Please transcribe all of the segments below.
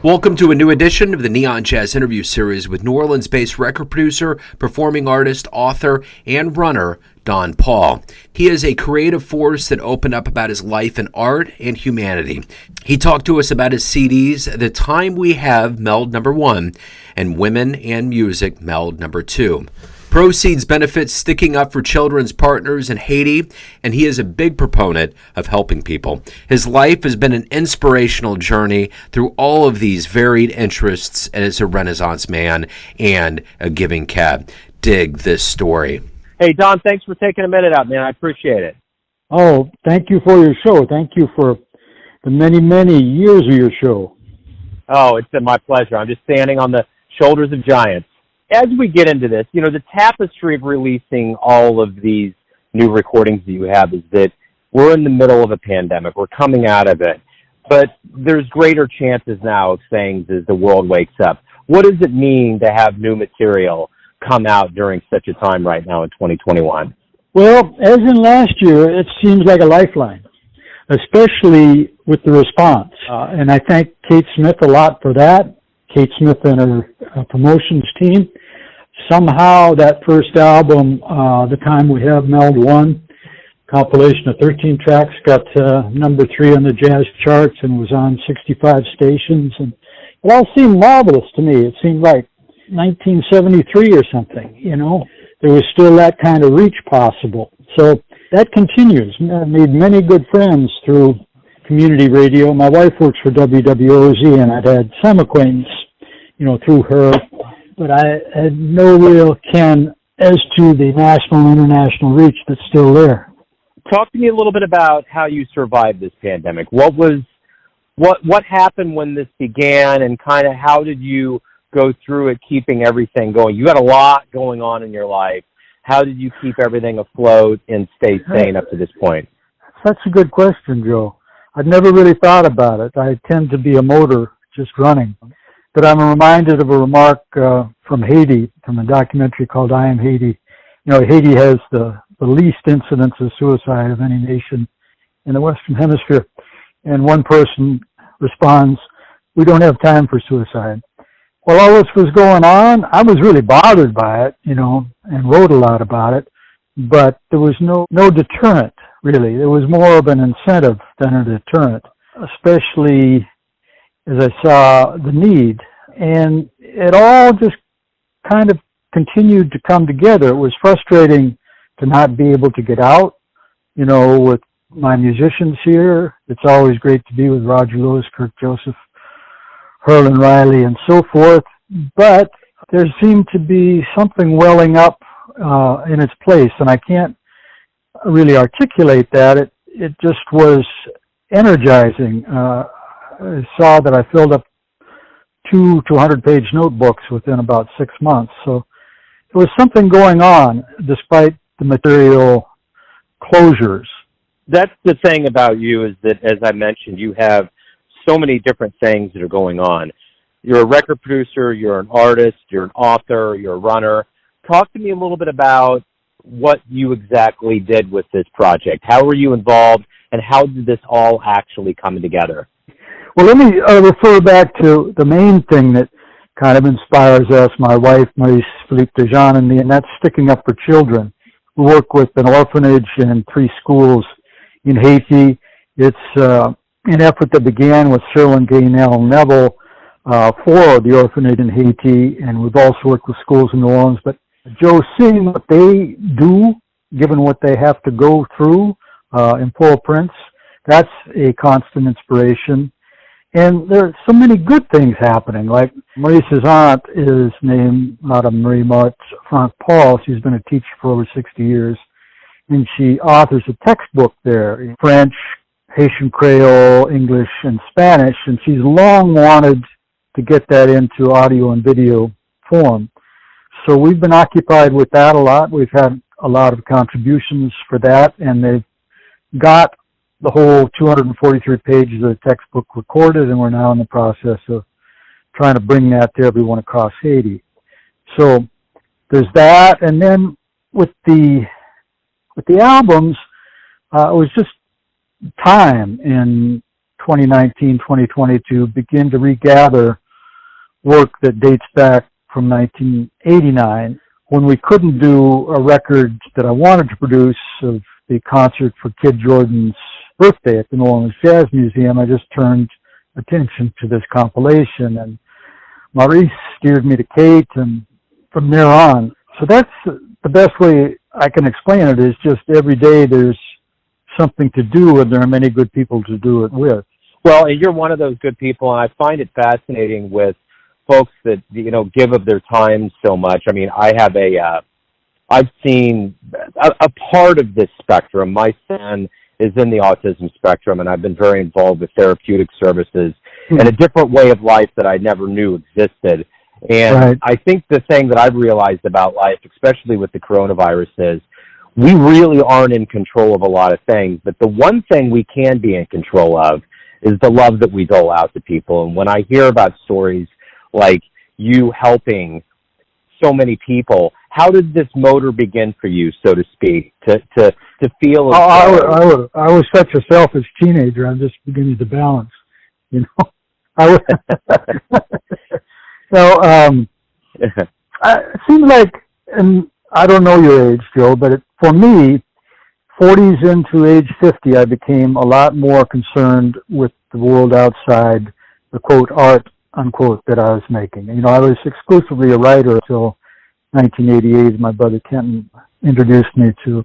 Welcome to a new edition of the Neon Jazz interview series with New Orleans-based record producer, performing artist, author, and runner, Don Paul. He is a creative force that opened up about his life in art and humanity. He talked to us about his CDs, The Time We Have, Meld #1, and Women and Music, Meld #2. Proceeds benefit sticking up for children's partners in Haiti, and he is a big proponent of helping people. His life has been an inspirational journey through all of these varied interests as a Renaissance man and a giving cat. Dig this story. Hey, Don, thanks for taking a minute out, man. I appreciate it. Oh, thank you for your show. Thank you for the many, many years of your show. Oh, it's been my pleasure. I'm just standing on the shoulders of giants. As we get into this, you know, the tapestry of releasing all of these new recordings that you have is that we're in the middle of a pandemic. We're coming out of it. But there's greater chances now of things as the world wakes up. What does it mean to have new material come out during such a time right now in 2021? Well, as in last year, it seems like a lifeline, especially with the response. And I thank Kate Smith a lot for that. Kate Smith and her promotions team. Somehow that first album, The Time We Have, Meld 1, compilation of 13 tracks, got number 3 on the jazz charts and was on 65 stations. And it all seemed marvelous to me. It seemed like 1973 or something, you know. There was still that kind of reach possible. So that continues. I made many good friends through community radio. My wife works for WWOZ, and I'd had some acquaintance, you know, through her. But I had no real ken as to the national and international reach that's still there. Talk to me a little bit about how you survived this pandemic. What happened when this began, and kind of how did you go through it, keeping everything going? You had a lot going on in your life. How did you keep everything afloat and stay sane up to this point? That's a good question, Joe. I've never really thought about it. I tend to be a motor, just running. But I'm reminded of a remark from Haiti, from a documentary called I Am Haiti. You know, Haiti has the least incidence of suicide of any nation in the Western Hemisphere. And one person responds, "We don't have time for suicide." While all this was going on, I was really bothered by it, you know, and wrote a lot about it. But there was no deterrent, really. There was more of an incentive than a deterrent, especially as I saw the need. And it all just kind of continued to come together. It was frustrating to not be able to get out, you know, with my musicians here. It's always great to be with Roger Lewis, Kirk Joseph, Herlin Riley, and so forth. But there seemed to be something welling up in its place, and I can't really articulate that. It just was energizing. I saw that I filled up 2 200-page notebooks within about 6 months. So there was something going on despite the material closures. That's the thing about you, is that, as I mentioned, you have so many different things that are going on. You're a record producer, you're an artist, you're an author, you're a runner. Talk to me a little bit about what you exactly did with this project. How were you involved, and how did this all actually come together? Well, let me refer back to the main thing that kind of inspires us, my wife, Maurice Philippe Dejean, and me, and that's sticking up for children. We work with an orphanage and 3 schools in Haiti. It's an effort that began with Cyril and Gaynell Neville for the orphanage in Haiti, and we've also worked with schools in New Orleans. But Joe, seeing what they do, given what they have to go through in Port-au-Prince, that's a constant inspiration. And there are so many good things happening. Like Maurice's aunt is named Madame Marie Marthe Franck Paul. She's been a teacher for over 60 years. And she authors a textbook there in French, Haitian Creole, English, and Spanish. And she's long wanted to get that into audio and video form. So we've been occupied with that a lot. We've had a lot of contributions for that. And they've got the whole 243 pages of the textbook recorded, and we're now in the process of trying to bring that to everyone across Haiti. So there's that, and then with the albums, it was just time in 2019, 2020 to begin to regather work that dates back from 1989 when we couldn't do a record that I wanted to produce of the concert for Kid Jordan's birthday at the New Orleans Jazz Museum. I just turned attention to this compilation, and Maurice steered me to Kate, and from there on. So that's the best way I can explain it, is just every day there's something to do, and there are many good people to do it with. Well, and you're one of those good people, and I find it fascinating with folks that, you know, give of their time so much. I mean, I've seen a part of this spectrum. My son is in the autism spectrum, and I've been very involved with therapeutic services and a different way of life that I never knew existed. And Right. I think the thing that I've realized about life, especially with the coronavirus, is we really aren't in control of a lot of things. But the one thing we can be in control of is the love that we dole out to people. And when I hear about stories like you helping so many people, how did this motor begin for you, so to speak, to feel? I was such a selfish teenager. I'm just beginning to balance, you know. It seems like, and I don't know your age, Joe, but for me, 40s into age 50, I became a lot more concerned with the world outside the quote art unquote that I was making. You know, I was exclusively a writer until 1988. My brother Kenton introduced me to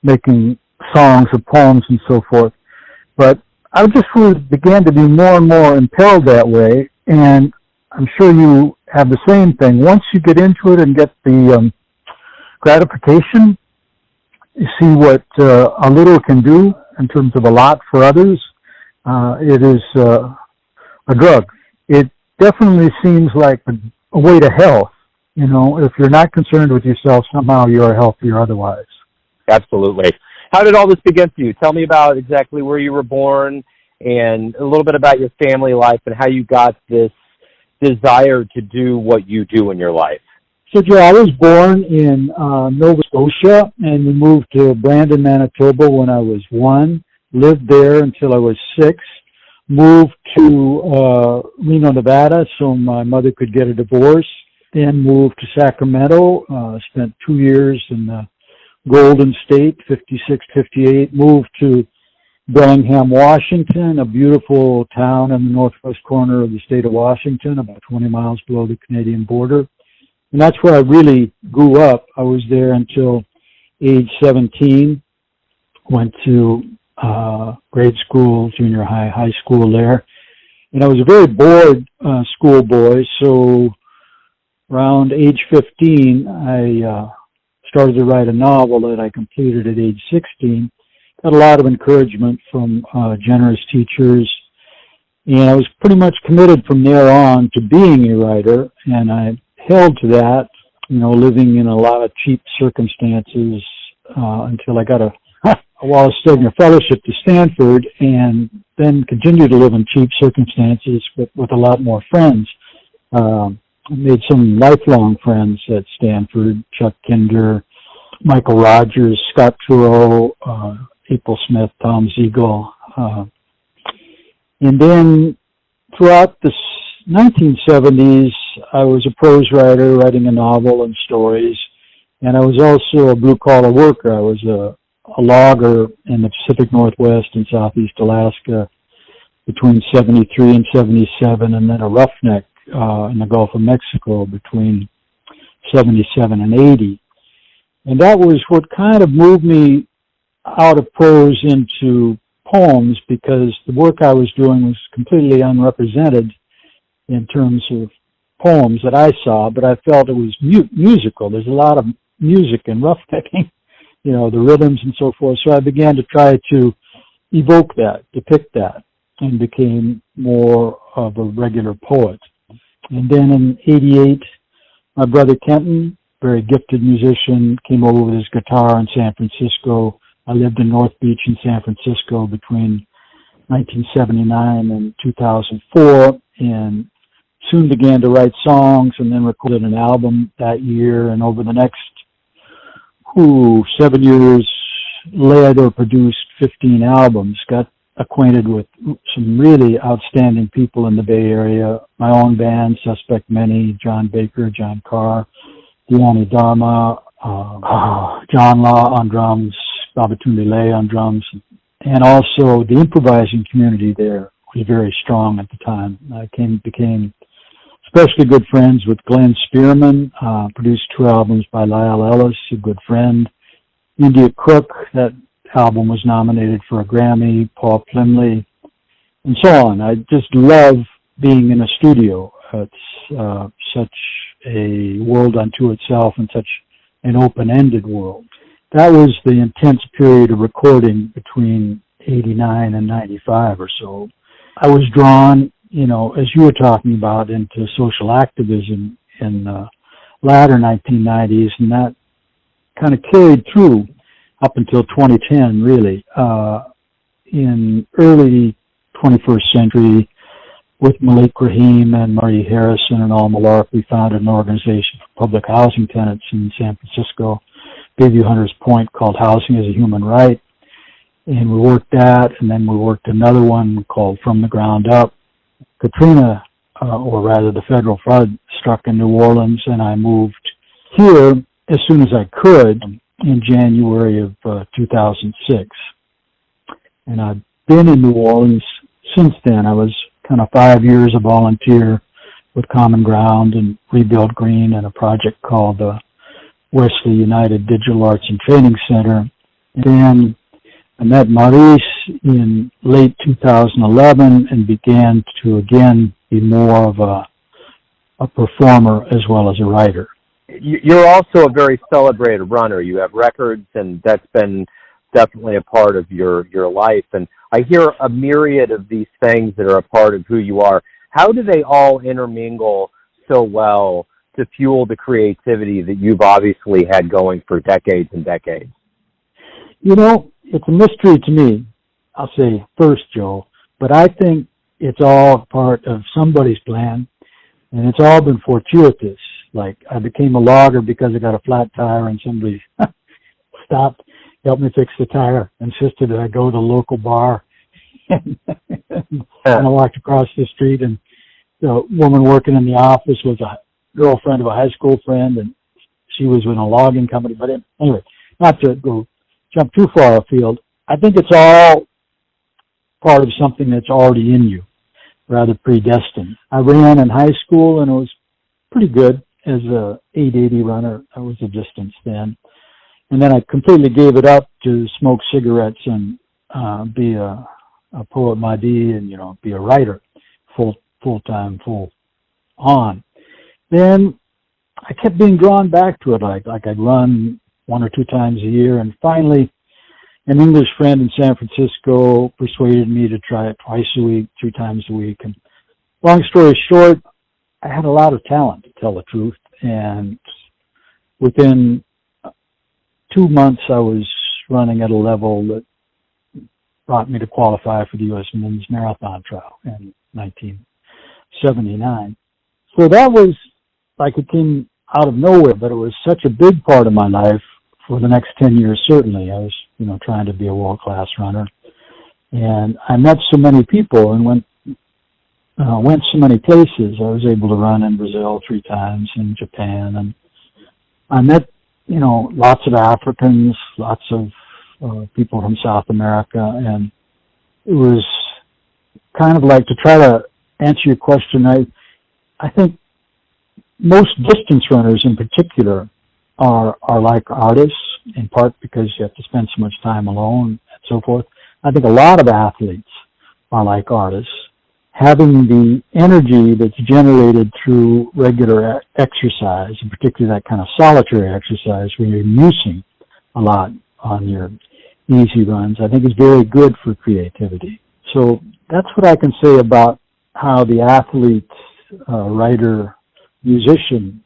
making songs or poems and so forth. But I just began to be more and more impelled that way, and I'm sure you have the same thing. Once you get into it and get the gratification, you see what a little can do in terms of a lot for others. It is a drug. It definitely seems like a way to health. You know, if you're not concerned with yourself, somehow you're healthier otherwise. Absolutely. How did all this begin for you? Tell me about exactly where you were born and a little bit about your family life and how you got this desire to do what you do in your life. So, Joe, I was born in Nova Scotia, and we moved to Brandon, Manitoba when I was 1, lived there until I was 6, moved to Reno, Nevada, so my mother could get a divorce, then moved to Sacramento, spent 2 years in the Golden State, 56, 58, moved to Bellingham, Washington, a beautiful town in the northwest corner of the state of Washington, about 20 miles below the Canadian border. And that's where I really grew up. I was there until age 17, went to grade school, junior high, high school there. And I was a very bored schoolboy, so around age 15, I started to write a novel that I completed at age 16. Got a lot of encouragement from generous teachers, and I was pretty much committed from there on to being a writer, and I held to that, you know, living in a lot of cheap circumstances until I got a Wallace Stegner Fellowship to Stanford, and then continued to live in cheap circumstances with a lot more friends. I made some lifelong friends at Stanford: Chuck Kinder, Michael Rogers, Scott Turow, April Smith, Tom Siegel. And then throughout the 1970s, I was a prose writer, writing a novel and stories, and I was also a blue-collar worker. I was a logger in the Pacific Northwest and Southeast Alaska between 73 and 77, and then a roughneck in the Gulf of Mexico between 77 and 80. And that was what kind of moved me out of prose into poems, because the work I was doing was completely unrepresented in terms of poems that I saw, but I felt it was musical. There's a lot of music in roughnecking, you know, the rhythms and so forth. So I began to try to evoke that, depict that, and became more of a regular poet. And then in 88, my brother Kenton, very gifted musician, came over with his guitar in San Francisco. I lived in North Beach in San Francisco between 1979 and 2004, and soon began to write songs, and then recorded an album that year. And over the next 7 years, led or produced 15 albums. Got acquainted with some really outstanding people in the Bay Area. My own band, Suspect Many, John Baker, John Carr, Deani Dharma, John Law on drums, Babatunde Lay on drums, and also the improvising community there was very strong at the time. I became especially good friends with Glenn Spearman, produced 2 albums by Lyle Ellis, a good friend. India Cook, that album was nominated for a Grammy, Paul Plumley, and so on. I just love being in a studio. It's such a world unto itself and such an open-ended world. That was the intense period of recording between 89 and 95 or so. I was drawn, as you were talking about, into social activism in the latter 1990s, and that kind of carried through up until 2010, really. In early 21st century, with Malik Rahim and Marty Harrison and Al Malark, we founded an organization for public housing tenants in San Francisco, Bayview Hunters Point, called Housing as a Human Right. And we worked that, and then we worked another one called From the Ground Up. Katrina, or rather the federal flood, struck in New Orleans, and I moved here as soon as I could in January of 2006. And I've been in New Orleans since then. I was kind of 5 years a volunteer with Common Ground and Rebuild Green and a project called the Wesley United Digital Arts and Training Center. And then I met Maurice in late 2011 and began to again be more of a performer as well as a writer. You're also a very celebrated runner. You have records, and that's been definitely a part of your life. And I hear a myriad of these things that are a part of who you are. How do they all intermingle so well to fuel the creativity that you've obviously had going for decades and decades? It's a mystery to me, I'll say first, Joe, but I think it's all part of somebody's plan, and it's all been fortuitous. Like, I became a logger because I got a flat tire, and somebody stopped, helped me fix the tire, insisted that I go to the local bar, and I walked across the street, and the woman working in the office was a girlfriend of a high school friend, and she was in a logging company. But anyway, not to jump too far afield, I think it's all part of something that's already in you, rather predestined. I ran in high school, and it was pretty good as a 880 runner. That was the distance then. And then I completely gave it up to smoke cigarettes and be a poet Mahdi and, be a writer full-time, full on. Then I kept being drawn back to it. Like I'd run 1 or 2 times a year, and finally an English friend in San Francisco persuaded me to try it twice a week, 3 times a week. And long story short, I had a lot of talent, to tell the truth, and within 2 months I was running at a level that brought me to qualify for the U.S. Men's Marathon Trial in 1979. So that was like it came out of nowhere, but it was such a big part of my life for the next 10 years, certainly. I was, trying to be a world-class runner. And I met so many people and went so many places. I was able to run in Brazil 3 times, in Japan, and I met, lots of Africans, lots of people from South America, and it was kind of like, to try to answer your question, I think most distance runners in particular are like artists, in part because you have to spend so much time alone and so forth. I think a lot of athletes are like artists, having the energy that's generated through regular exercise, and particularly that kind of solitary exercise where you're musing a lot on your easy runs, I think is very good for creativity. So that's what I can say about how the athlete, writer, musician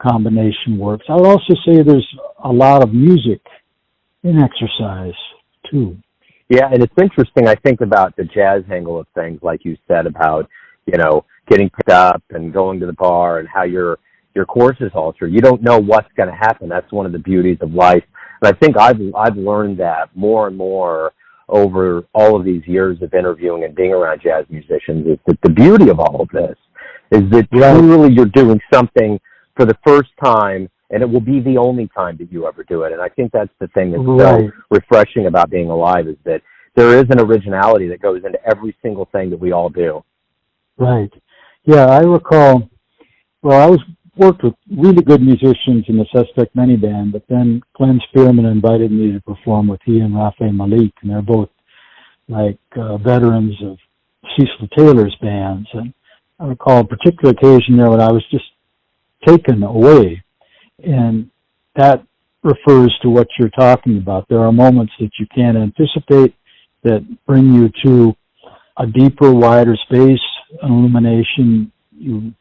combination works. I would also say there's a lot of music in exercise too. Yeah, and it's interesting, I think, about the jazz angle of things, like you said, about, getting picked up and going to the bar and how your course is altered. You don't know what's going to happen. That's one of the beauties of life. And I think I've learned that more and more over all of these years of interviewing and being around jazz musicians is that the beauty of all of this is that truly you're doing something for the first time, and it will be the only time that you ever do it. And I think that's the thing that's so refreshing about being alive, is that there is an originality that goes into every single thing that we all do. Right. Yeah, I recall, I worked with really good musicians in the Suspect Many Band, but then Glenn Spearman invited me to perform with he and Raphael Malik, and they're both like veterans of Cecil Taylor's bands. And I recall a particular occasion there when I was just taken away, and that refers to what you're talking about. There are moments that you can't anticipate that bring you to a deeper, wider space, an illumination you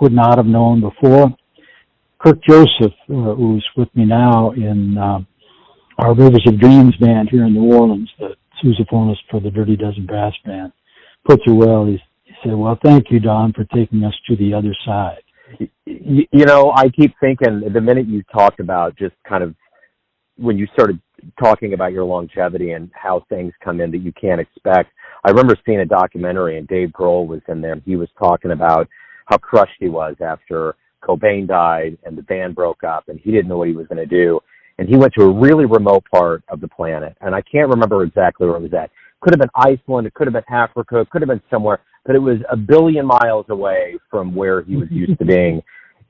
would not have known before. Kirk Joseph, who's with me now in our Rivers of Dreams band here in New Orleans, the sousaphonist for the Dirty Dozen Brass Band, puts it well. He said, well, thank you, Don, for taking us to the other side. You know, I keep thinking, the minute you talked about just kind of when you started talking about your longevity and how things come in that you can't expect, I remember seeing a documentary, and Dave Grohl was in there, and he was talking about how crushed he was after Cobain died and the band broke up, and he didn't know what he was going to do. And he went to a really remote part of the planet, and I can't remember exactly where it was at. Could have been Iceland, it could have been Africa, it could have been somewhere, but it was a billion miles away from where he was used to being.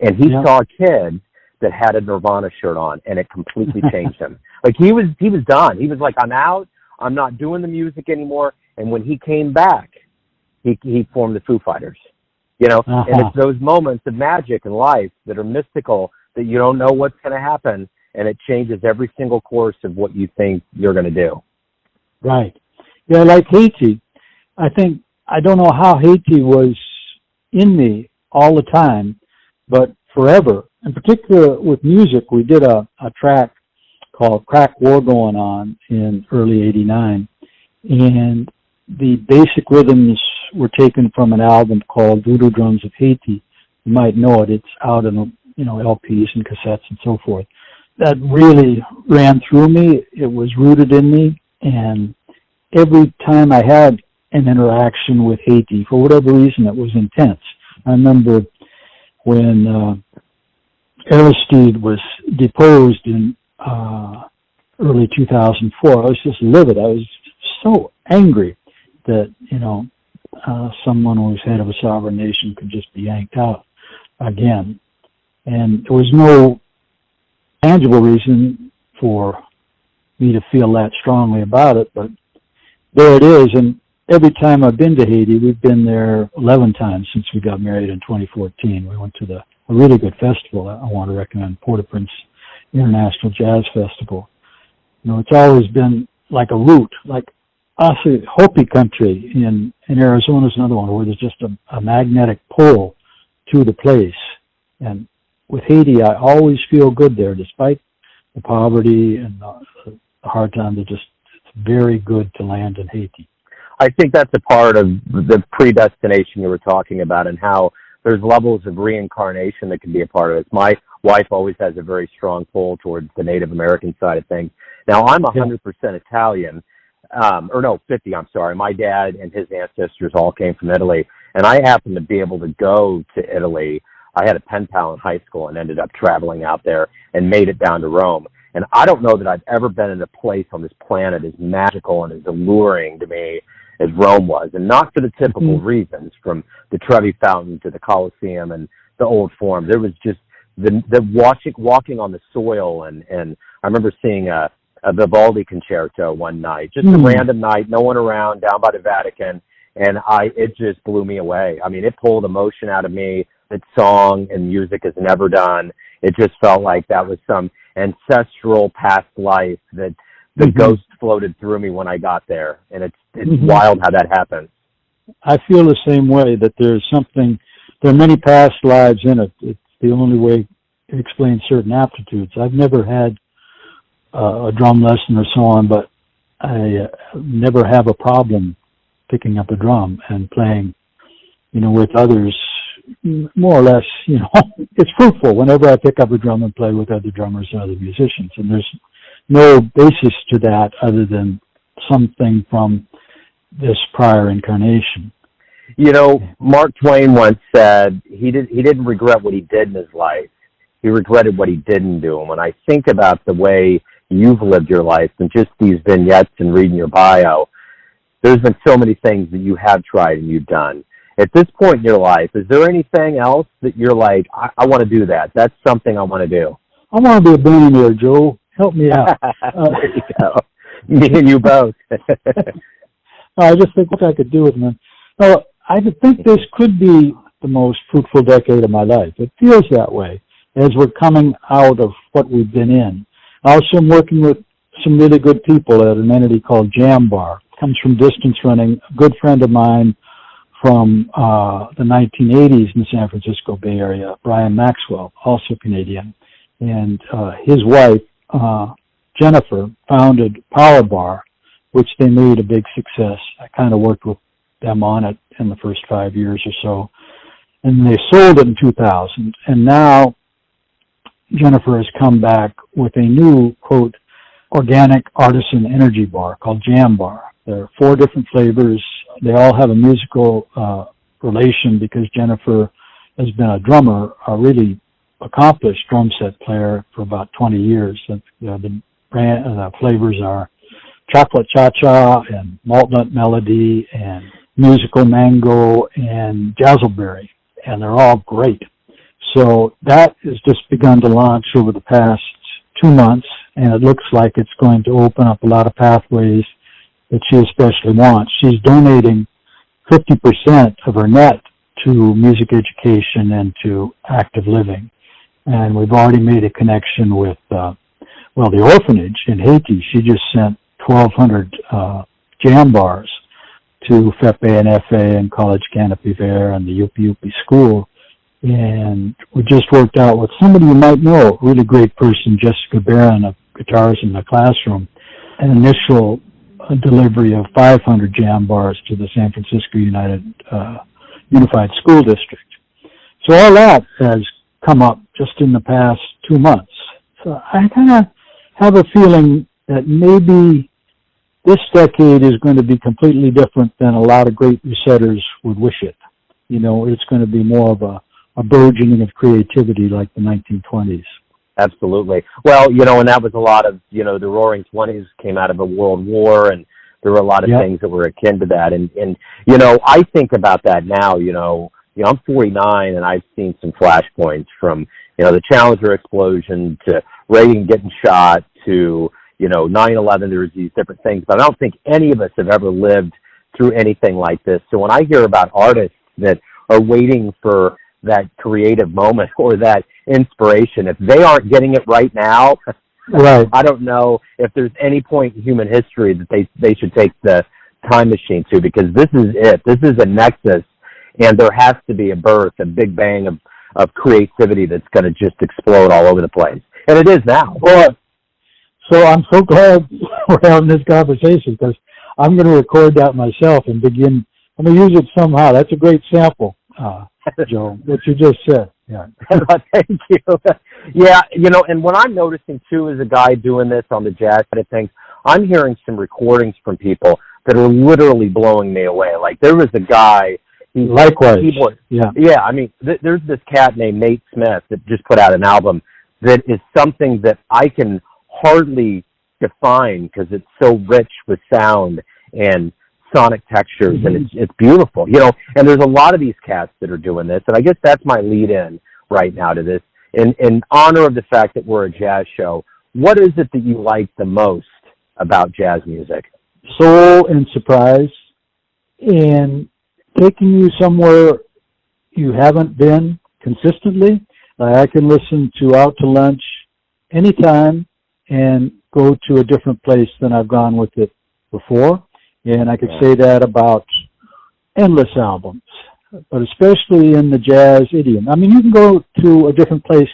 And he saw a kid that had a Nirvana shirt on, and it completely changed him. Like, he was done. He was like, I'm out. I'm not doing the music anymore. And when he came back, he formed the Foo Fighters. You know, and it's those moments of magic in life that are mystical, that you don't know what's going to happen, and it changes every single course of what you think you're going to do. Right. Yeah, like Haiti. I don't know how Haiti was in me all the time, but forever. In particular with music, we did a track called Crack War Going On in early '89, and the basic rhythms were taken from an album called Voodoo Drums of Haiti. You might know it. It's out in, LPs and cassettes and so forth. That really ran through me. It was rooted in me, and every time I had an interaction with Haiti, for whatever reason, it was intense. I remember when Aristide was deposed in early 2004, I was just livid. I was so angry that, someone who was head of a sovereign nation could just be yanked out again. And there was no tangible reason for me to feel that strongly about it, but there it is. And every time I've been to Haiti, we've been there 11 times since we got married in 2014. We went to a really good festival. I want to recommend Port-au-Prince International Jazz Festival. It's always been like a route, like Hopi country in Arizona is another one where there's just a magnetic pull to the place. And with Haiti, I always feel good there, despite the poverty and the hard times. It's very good to land in Haiti. I think that's a part of the predestination you were talking about, and how there's levels of reincarnation that can be a part of it. My wife always has a very strong pull towards the Native American side of things. Now, I'm 100% Italian, 50, I'm sorry. My dad and his ancestors all came from Italy, and I happened to be able to go to Italy. I had a pen pal in high school and ended up traveling out there and made it down to Rome. And I don't know that I've ever been in a place on this planet as magical and as alluring to me as Rome was, and not for the typical reasons, from the Trevi Fountain to the Colosseum and the Old Forum. There was just the walking on the soil, and I remember seeing a Vivaldi concerto one night, just a random night, no one around, down by the Vatican, and it just blew me away. I mean, it pulled emotion out of me that song and music has never done. It just felt like that was some ancestral past life that the ghost floated through me when I got there, and it's wild how that happens. I feel the same way, that there are many past lives in it. It's the only way it explains certain aptitudes. I've never had a drum lesson or so on, but I never have a problem picking up a drum and playing, with others, more or less, it's fruitful whenever I pick up a drum and play with other drummers and other musicians. And there's no basis to that other than something from this prior incarnation. You know, Mark Twain once said he didn't regret what he did in his life. He regretted what he didn't do. And when I think about the way you've lived your life and just these vignettes and reading your bio, there's been so many things that you have tried and you've done. At this point in your life, is there anything else that you're like, I want to do that? That's something I want to do. I want to be a billionaire, Joe. Help me out. There you go. Me and you both. I just think what I could do with them. No, I think this could be the most fruitful decade of my life. It feels that way as we're coming out of what we've been in. Also, I'm working with some really good people at an entity called Jam Bar. It comes from distance running. A good friend of mine from the 1980s in the San Francisco Bay Area, Brian Maxwell, also Canadian, and his wife, Jennifer, founded Power Bar, which they made a big success. I kind of worked with them on it in the first 5 years or so. And they sold it in 2000. And now Jennifer has come back with a new, quote, organic artisan energy bar called Jam Bar. There are 4 different flavors. They all have a musical relation because Jennifer has been a drummer, a really accomplished drum set player for about 20 years. The flavors are chocolate cha-cha and malt nut melody and musical mango and jazzleberry, and they're all great. So that has just begun to launch over the past 2 months, and it looks like it's going to open up a lot of pathways that she especially wants. She's donating 50% of her net to music education and to active living. And we've already made a connection with, the orphanage in Haiti. She just sent 1,200 jam bars to FEPE and FA and College Canopy Vert and the Yupi Yupi School. And we just worked out with somebody you might know, a really great person, Jessica Barron of Guitars in the Classroom, an initial delivery of 500 jam bars to the San Francisco Unified School District. So all that has come up just in the past 2 months. So I kind of have a feeling that maybe this decade is going to be completely different than a lot of great resetters would wish it. You know, it's going to be more of a burgeoning of creativity like the 1920s. Absolutely. Well, you know, and that was a lot of, you know, the Roaring '20s came out of a world war, and there were a lot of things that were akin to that. And you know, I think about that now, you know, I'm 49 and I've seen some flashpoints from, you know, the Challenger explosion to Reagan getting shot to, you know, 9/11. There was these different things, but I don't think any of us have ever lived through anything like this. So when I hear about artists that are waiting for that creative moment or that inspiration, if they aren't getting it right now, right, I don't know if there's any point in human history that they should take the time machine to, because this is it. This is a nexus, and there has to be a birth, a big bang of creativity that's going to just explode all over the place. And it is now. Well, so I'm so glad we're having this conversation, because I'm going to record that myself and begin. I'm going to use it somehow. That's a great sample, Joe, what you just said. Yeah. Thank you. Yeah, you know, and what I'm noticing, too, as a guy doing this on the jazz side of things, I'm hearing some recordings from people that are literally blowing me away. Like, there was a guy. Likewise. Yeah, I mean, there's this cat named Nate Smith that just put out an album that is something that I can hardly define because it's so rich with sound and sonic textures, and it's beautiful, you know. And there's a lot of these cats that are doing this, and I guess that's my lead in right now to this. In honor of the fact that we're a jazz show, what is it that you like the most about jazz music? Soul and surprise, and taking you somewhere you haven't been consistently. I can listen to Out to Lunch anytime and go to a different place than I've gone with it before. And I could say that about endless albums, but especially in the jazz idiom. I mean, you can go to a different place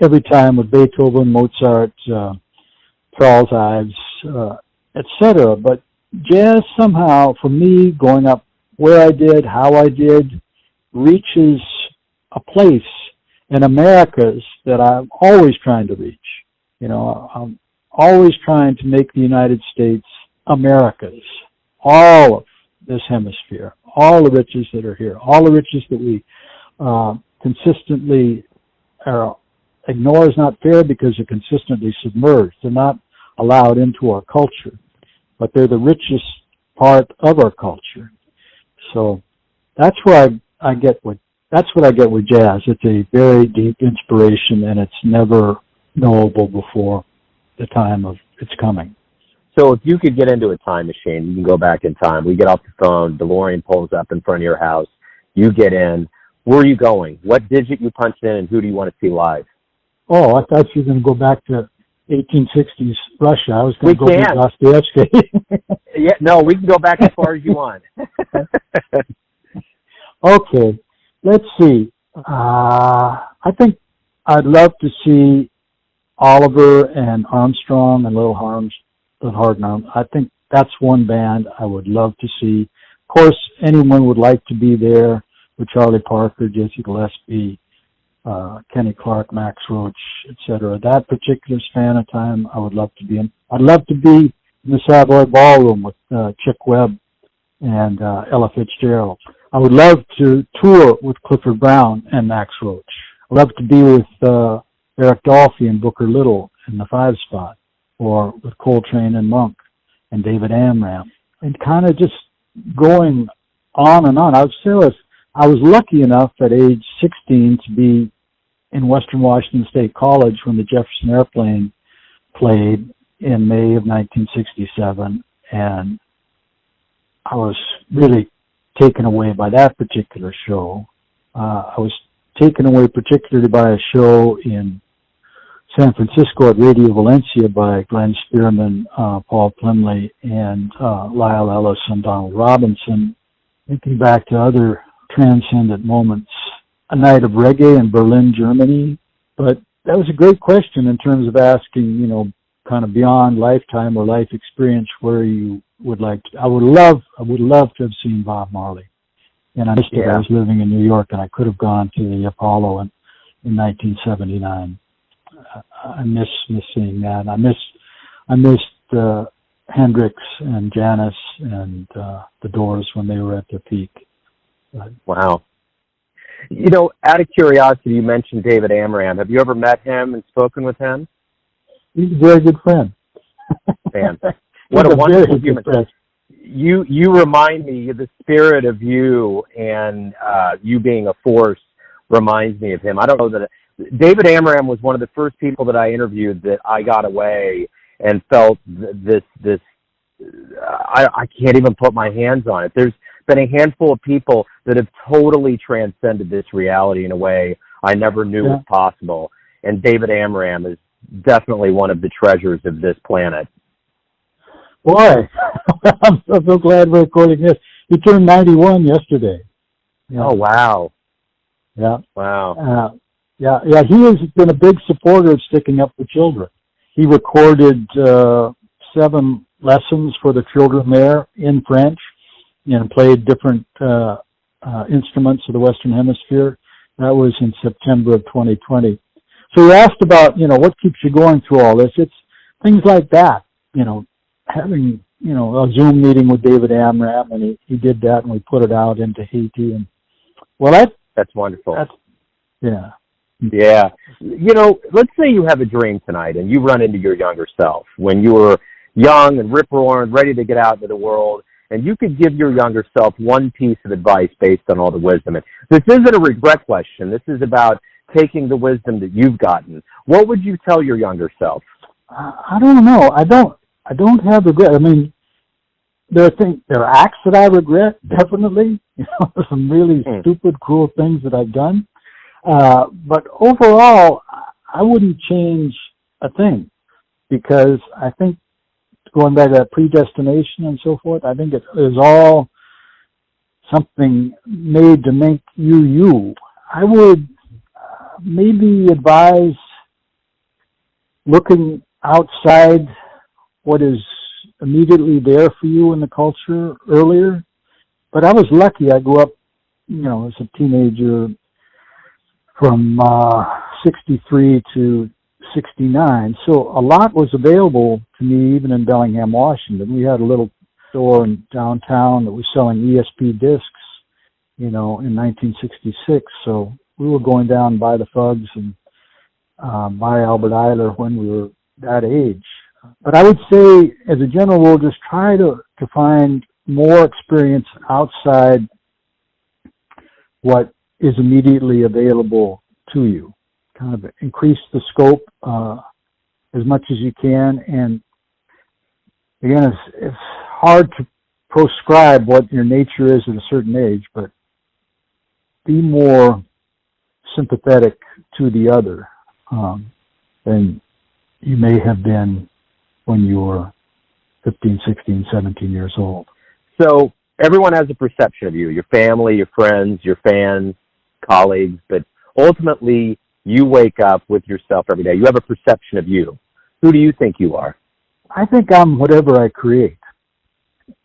every time with Beethoven, Mozart, Charles Ives, etc. But jazz somehow, for me, going up where I did, how I did, reaches a place in Americas that I'm always trying to reach. You know, I'm always trying to make the United States Americas, all of this hemisphere, all the riches that are here, all the riches that we consistently ignore is not fair because they're consistently submerged. They're not allowed into our culture, but they're the richest part of our culture. So that's where I get what I get with jazz. It's a very deep inspiration, and it's never knowable before the time of its coming. So if you could get into a time machine, you can go back in time. We get off the phone, DeLorean pulls up in front of your house, you get in. Where are you going? What digit you punched in, and who do you want to see live? Oh, I thought you were going to go back to 1860s Russia. I was going to go to Dostoevsky. Yeah, no, we can go back as far as you want. Okay, let's see. I think I'd love to see Oliver and Armstrong and Little Hard. I think that's one band I would love to see. Of course, anyone would like to be there with Charlie Parker, Jesse Gillespie, Kenny Clark, Max Roach, etc. That particular span of time, I would love to be in. I'd love to be in the Savoy Ballroom with Chick Webb and Ella Fitzgerald. I would love to tour with Clifford Brown and Max Roach. I'd love to be with Eric Dolphy and Booker Little in the 5 spot, or with Coltrane and Monk and David Amram, and kind of just going on and on. I was lucky enough at age 16 to be in Western Washington State College when the Jefferson Airplane played in May of 1967, and I was really taken away by that particular show. I was taken away particularly by a show in San Francisco at Radio Valencia by Glenn Spearman, Paul Plumley, and Lyle Ellis and Donald Robinson. Thinking back to other transcendent moments, a night of reggae in Berlin, Germany. But that was a great question in terms of asking, kind of beyond lifetime or life experience, where you would like to. I would love to have seen Bob Marley. And I missed it. I was living in New York, and I could have gone to the Apollo in 1979. I miss seeing that. I missed Hendrix and Janis and the Doors when they were at their peak. Wow. Out of curiosity, you mentioned David Amram. Have you ever met him and spoken with him? He's a very good friend. Man, what a wonderful human. You remind me, the spirit of you and you being a force reminds me of him. I don't know that David Amram was one of the first people that I interviewed that I got away and felt this I can't even put my hands on it. There's been a handful of people that have totally transcended this reality in a way I never knew was possible. And David Amram is definitely one of the treasures of this planet. Boy, I'm so glad we're recording this. He turned 91 yesterday. Yeah. Oh, wow. Yeah. Wow. He has been a big supporter of sticking up for children. He recorded 7 lessons for the children there in French and played different instruments of the Western Hemisphere. That was in September of 2020. So you asked about, what keeps you going through all this. It's things like that, having, a Zoom meeting with David Amram, and he did that, and we put it out into Haiti. And that's wonderful. Yeah. Let's say you have a dream tonight and you run into your younger self when you were young and rip-roaring, ready to get out into the world, and you could give your younger self one piece of advice based on all the wisdom. And this isn't a regret question. This is about taking the wisdom that you've gotten. What would you tell your younger self? I don't know. I don't have regret. I mean, there are acts that I regret, definitely. Some really stupid, cruel things that I've done. But overall, I wouldn't change a thing, because I think, going back to that predestination and so forth, I think it is all something made to make you you. I would maybe advise looking outside what is immediately there for you in the culture earlier. But I was lucky. I grew up, as a teenager from 63 to 69. So a lot was available to me, even in Bellingham, Washington. We had a little store in downtown that was selling ESP discs, in 1966. So we were going down by the Fugs and by Albert Eiler when we were that age. But I would say, as a general rule, just try to find more experience outside what is immediately available to you. Kind of increase the scope as much as you can. And again, it's hard to proscribe what your nature is at a certain age, but be more sympathetic to the other than you may have been when you were 15, 16, 17 years old. So everyone has a perception of you, your family, your friends, your fans, colleagues, but ultimately you wake up with yourself every day. You have a perception of you. Who do you think you are? I think I'm whatever I create.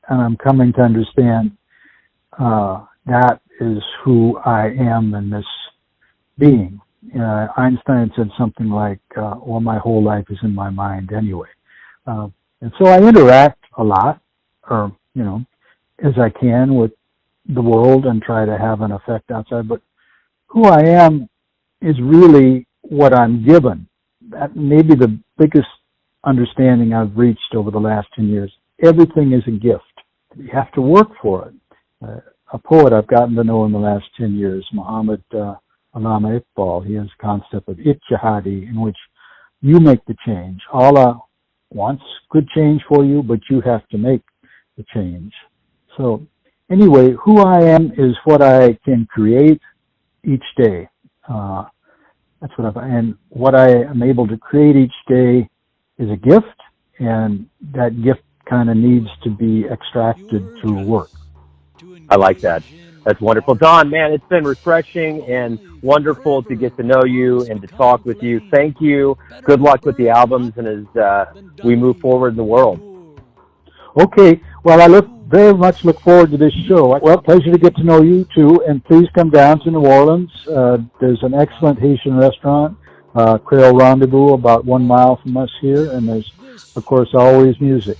And I'm coming to understand that is who I am in this being. Einstein said something like, well, my whole life is in my mind anyway. And so I interact a lot, or, as I can with the world and try to have an effect outside. But who I am is really what I'm given. That may be the biggest understanding I've reached over the last 10 years. Everything is a gift. You have to work for it. A poet I've gotten to know in the last 10 years, Muhammad Allama Iqbal, he has a concept of ijtihadi, in which you make the change. Allah wants good change for you, but you have to make the change. So anyway, who I am is what I can create each day. That's and what I am able to create each day is a gift, and that gift kind of needs to be extracted through work. I like that. That's wonderful. Don, man, it's been refreshing and wonderful to get to know you and to talk with you. Thank you. Good luck with the albums and as we move forward in the world. Okay. Well, I very much look forward to this show. Well, pleasure to get to know you too, and please come down to New Orleans. There's an excellent Haitian restaurant, Creole Rendezvous, about 1 mile from us here, and there's, of course, always music.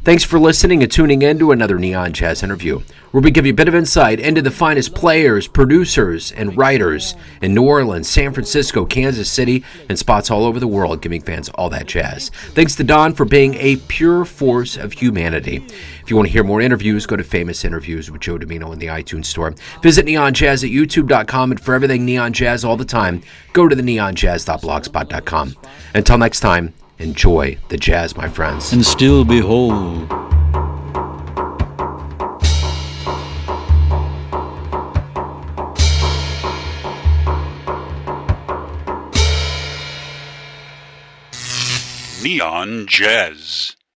Thanks for listening and tuning in to another Neon Jazz interview, where we give you a bit of insight into the finest players, producers, and writers in New Orleans, San Francisco, Kansas City, and spots all over the world, giving fans all that jazz. Thanks to Don for being a pure force of humanity. If you want to hear more interviews, go to Famous Interviews with Joe Domino in the iTunes Store. Visit Neon Jazz at youtube.com, and for everything Neon Jazz all the time, go to the neonjazz.blogspot.com. Until next time, enjoy the jazz, my friends. And still behold, Neon Jazz.